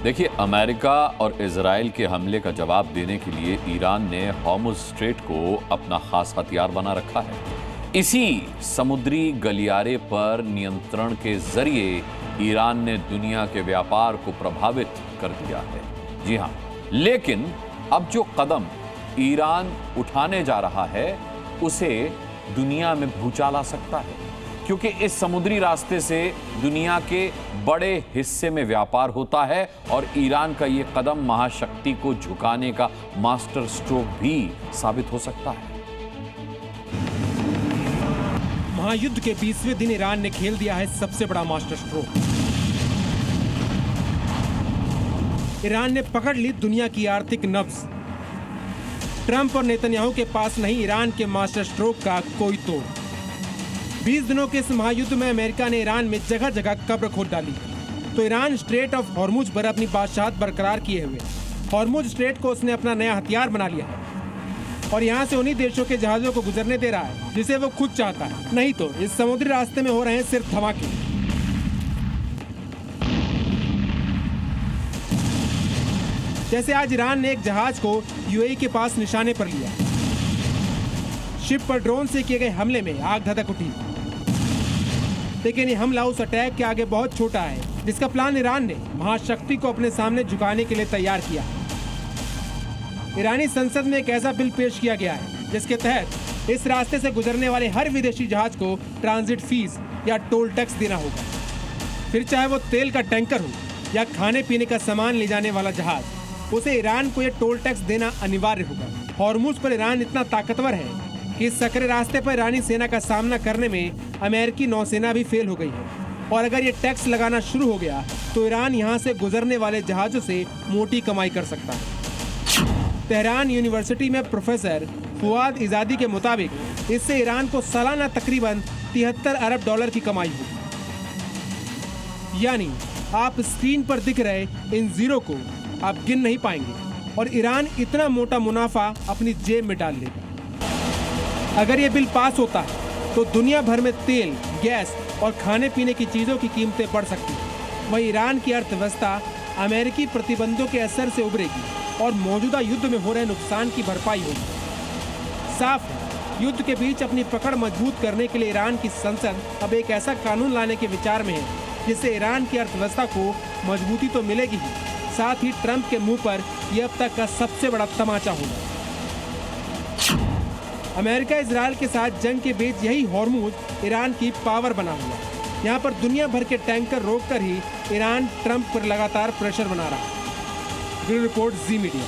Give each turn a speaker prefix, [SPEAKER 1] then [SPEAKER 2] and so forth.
[SPEAKER 1] देखिए, अमेरिका और इजराइल के हमले का जवाब देने के लिए ईरान ने हॉर्मुज़ स्ट्रेट को अपना खास हथियार बना रखा है। इसी समुद्री गलियारे पर नियंत्रण के जरिए ईरान ने दुनिया के व्यापार को प्रभावित कर दिया है। जी हां, लेकिन अब जो कदम ईरान उठाने जा रहा है उसे दुनिया में भूचाल आ सकता है, क्योंकि इस समुद्री रास्ते से दुनिया के बड़े हिस्से में व्यापार होता है और ईरान का यह कदम महाशक्ति को झुकाने का मास्टर स्ट्रोक भी साबित हो सकता है।
[SPEAKER 2] महायुद्ध के 20वें दिन ईरान ने खेल दिया है सबसे बड़ा मास्टर स्ट्रोक। ईरान ने पकड़ ली दुनिया की आर्थिक नब्ज। ट्रंप और नेतन्याहू के पास नहीं ईरान के मास्टर स्ट्रोक का कोई तोड़। 20 दिनों के इस महायुद्ध में अमेरिका ने ईरान में जगह जगह कब्र खोद डाली, तो ईरान स्ट्रेट ऑफ हॉर्मुज पर अपनी बादशाहत बरकरार किए हुए हॉर्मुज स्ट्रेट को उसने अपना नया हथियार बना लिया है और यहाँ से उन्हीं देशों के जहाजों को गुजरने दे रहा है जिसे वो खुद चाहता है। नहीं तो इस समुद्री रास्ते में हो रहे हैं सिर्फ धमाके। जैसे आज ईरान ने एक जहाज को यूएई के पास निशाने पर लिया। शिप पर ड्रोन से किए गए हमले में आग धधक उठी, लेकिन ये हमला उस अटैक के आगे बहुत छोटा है जिसका प्लान ईरान ने महाशक्ति को अपने सामने झुकाने के लिए तैयार किया। ईरानी संसद में एक ऐसा बिल पेश किया गया है जिसके तहत इस रास्ते से गुजरने वाले हर विदेशी जहाज को ट्रांजिट फीस या टोल टैक्स देना होगा। फिर चाहे वो तेल का टैंकर हो या खाने पीने का सामान ले जाने वाला जहाज, उसे ईरान को यह टोल टैक्स देना अनिवार्य होगा। हॉर्मुज पर ईरान इतना ताकतवर है कि इस सकरे रास्ते पर ईरानी सेना का सामना करने में अमेरिकी नौसेना भी फेल हो गई है और अगर ये टैक्स लगाना शुरू हो गया तो ईरान यहाँ से गुजरने वाले जहाजों से मोटी कमाई कर सकता है। तेहरान यूनिवर्सिटी में प्रोफेसर फुआद इजादी के मुताबिक इससे ईरान को सालाना तकरीबन 73 अरब डॉलर की कमाई होगी। यानी आप स्क्रीन पर दिख रहे इन जीरो को आप गिन नहीं पाएंगे और ईरान इतना मोटा मुनाफा अपनी जेब में डाल लेगा। अगर ये बिल पास होता है तो दुनिया भर में तेल, गैस और खाने पीने की चीजों की कीमतें बढ़ सकती हैं। वहीं ईरान की अर्थव्यवस्था अमेरिकी प्रतिबंधों के असर से उभरेगी और मौजूदा युद्ध में हो रहे नुकसान की भरपाई होगी। साफ है, युद्ध के बीच अपनी पकड़ मजबूत करने के लिए ईरान की संसद अब एक ऐसा कानून लाने के विचार में है जिससे ईरान की अर्थव्यवस्था को मजबूती तो मिलेगी ही, साथ ही ट्रंप के मुंह पर यह अब तक का सबसे बड़ा तमाचा होगा। अमेरिका इजराइल के साथ जंग के बीच यही हॉर्मुज ईरान की पावर बना हुआ। यहाँ पर दुनिया भर के टैंकर रोककर ही ईरान ट्रंप पर लगातार प्रेशर बना रहा है। ब्यूरो रिपोर्ट, जी मीडिया।